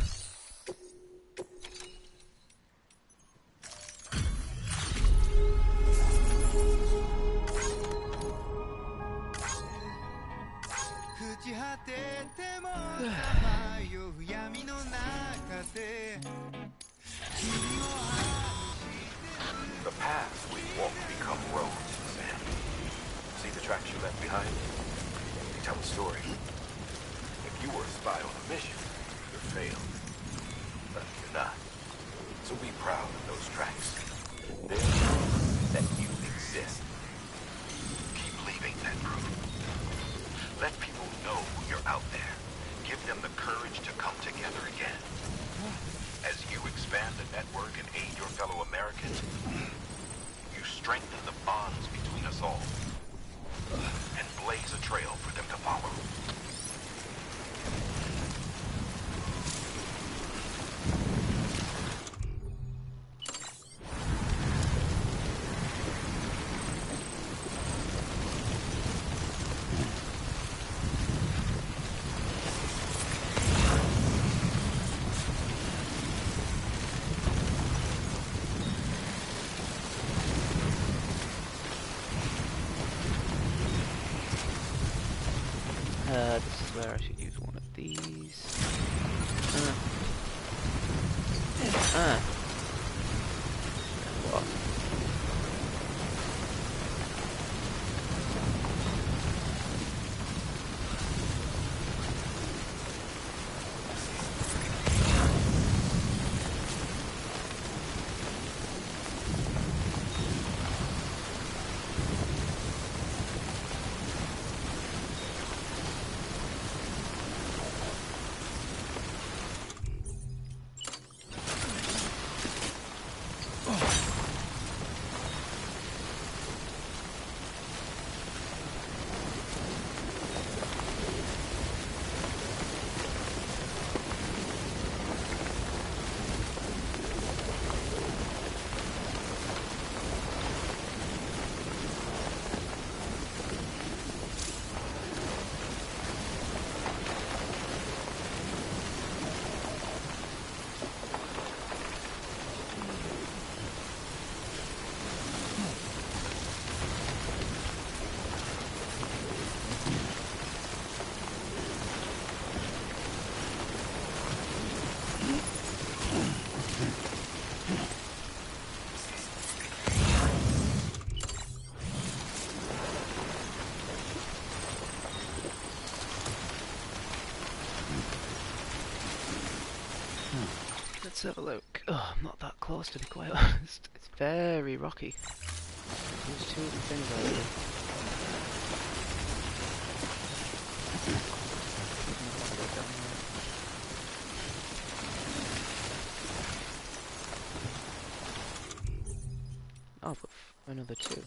The paths we walk become roads, Sam. See the tracks you left behind? They tell a story. If you were a spy on a mission, you'd have failed. But you're not. So be proud of those tracks. They're proof that you exist. Keep leaving that proof. Let people know you're out there. Give them the courage to come together again. As you expand the network and aid your fellow Americans, you strengthen the bonds between us all and blaze a trail for them to follow. This is where I should use one of these. What? Let's have a look. Oh, I'm not that close to be quite honest. It's very rocky. There's two of the things already. Oh, but another two.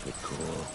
it cool.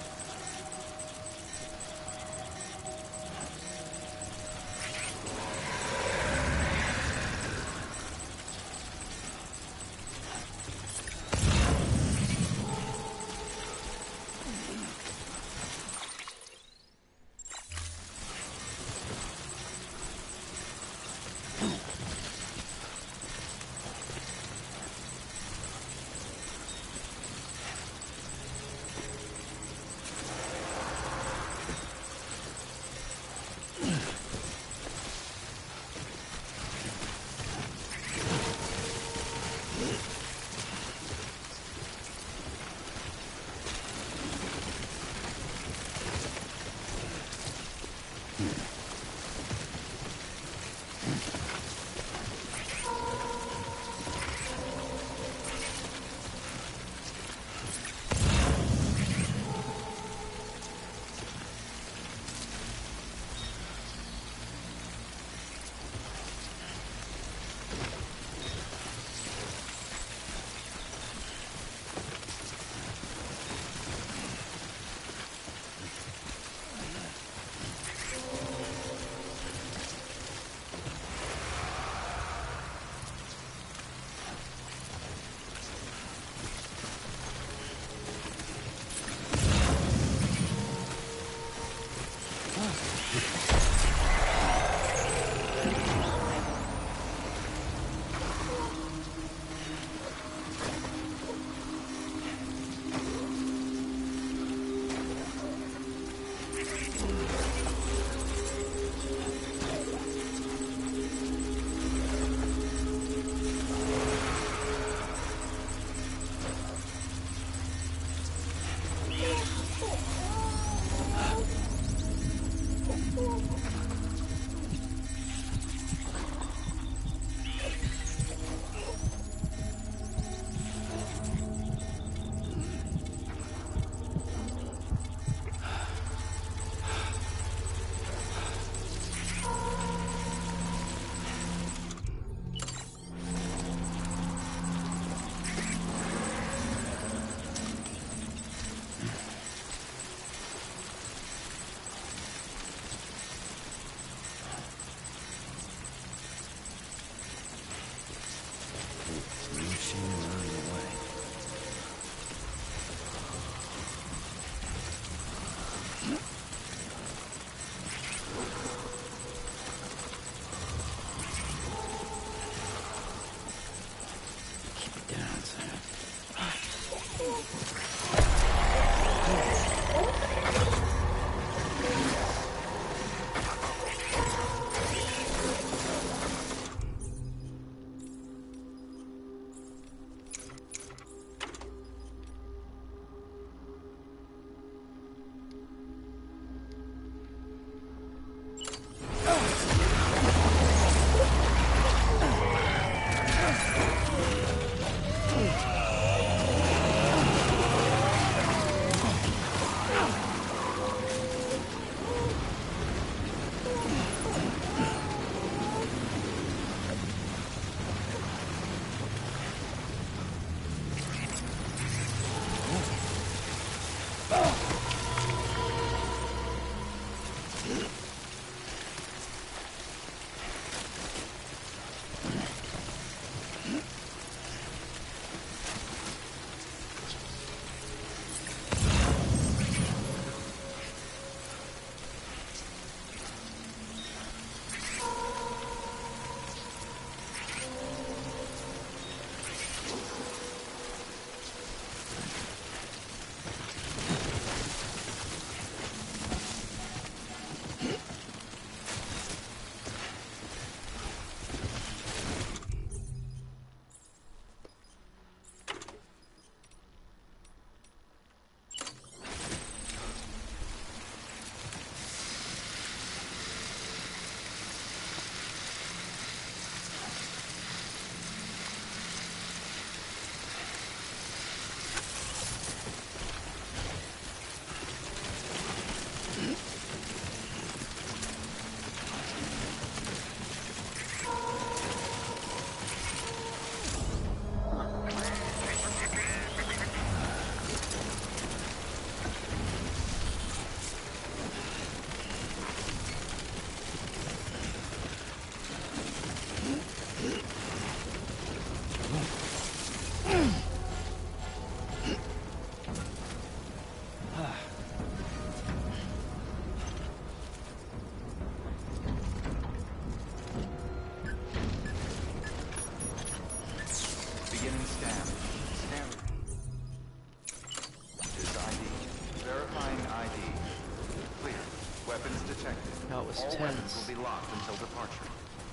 protected. That was All tense. weapons will be locked until departure.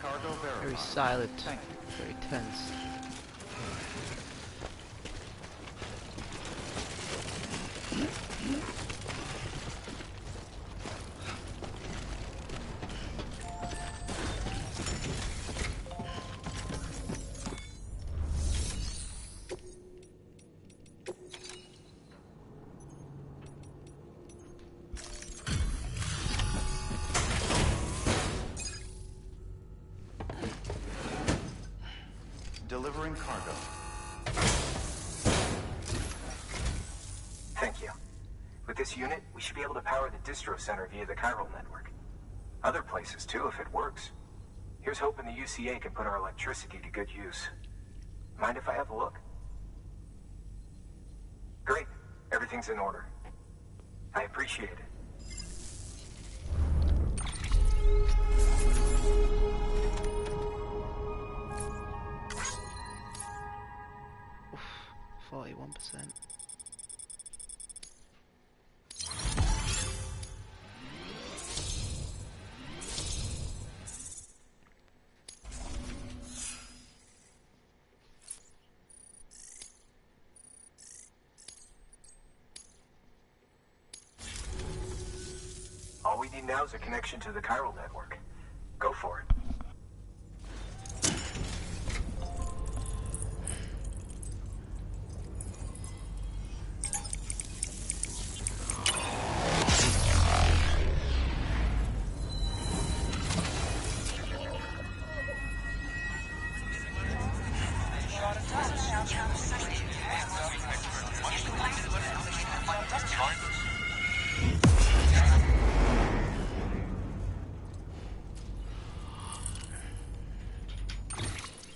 Cargo verified. Very silent. Thank you. Very tense. Delivering cargo. Thank you. With this unit, we should be able to power the distro center via the chiral network. Other places too, if it works. Here's hoping the UCA can put our electricity to good use. Mind if I have a look? Great. Everything's in order. I appreciate it. Oof, 41%. All we need now is a connection to the chiral network. Go for it.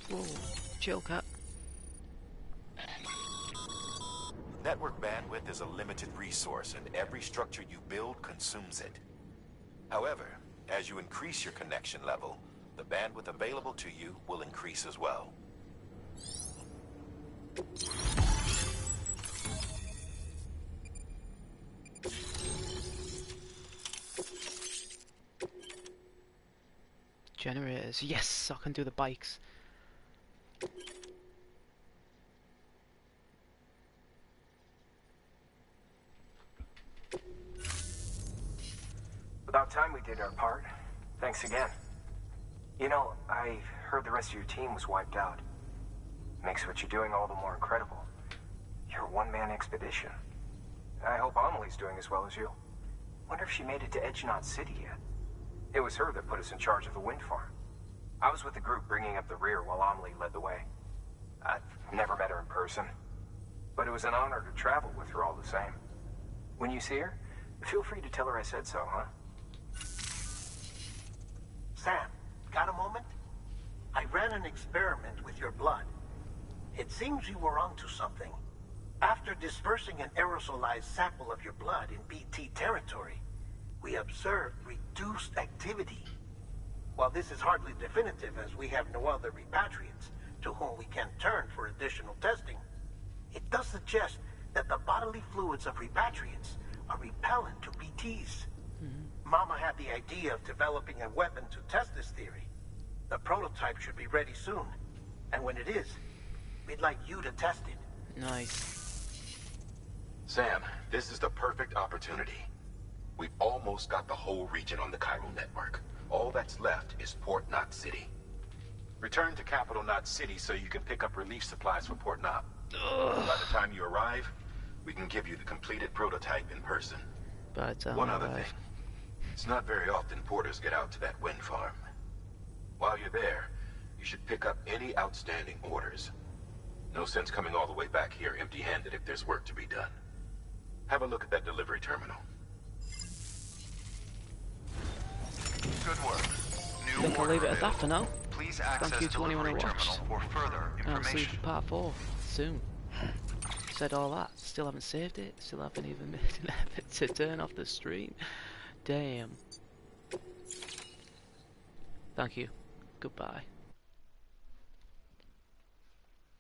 Whoa, chill cat. Network bandwidth is a limited resource, and every structure you build consumes it. However, as you increase your connection level, the bandwidth available to you will increase as well. Generators. Yes, I can do the bikes. About time we did our part. Thanks again. You know, I heard the rest of your team was wiped out. Makes what you're doing all the more incredible. You're a one-man expedition. I hope Amelie's doing as well as you. Wonder if she made it to Edgenot City yet. It was her that put us in charge of the wind farm. I was with the group bringing up the rear while Amelie led the way. I've never met her in person, but it was an honor to travel with her all the same. When you see her, feel free to tell her I said so, huh? Sam, got a moment? I ran an experiment with your blood. It seems you were onto something. After dispersing an aerosolized sample of your blood in BT territory, we observed reduced activity. While this is hardly definitive, as we have no other repatriants to whom we can turn for additional testing, it does suggest that the bodily fluids of repatriants are repellent to BTs. Mama had the idea of developing a weapon to test this theory. The prototype should be ready soon, and when it is, we'd like you to test it. Nice. Sam, this is the perfect opportunity. We've almost got the whole region on the chiral network. All that's left is Port Knot City. Return to Capital Knot City so you can pick up relief supplies for Port Knot. By the time you arrive, we can give you the completed prototype in person. One other thing. It's not very often porters get out to that wind farm. While you're there, you should pick up any outstanding orders. No sense coming all the way back here empty-handed if there's work to be done. Have a look at that delivery terminal. Good work. I think I'll leave it at that for now. Please Thank you to anyone who watched. for further And I'll see you information. for part 4 soon. Said all that, still haven't saved it, still haven't even made an effort to turn off the stream. Damn. Thank you. Goodbye.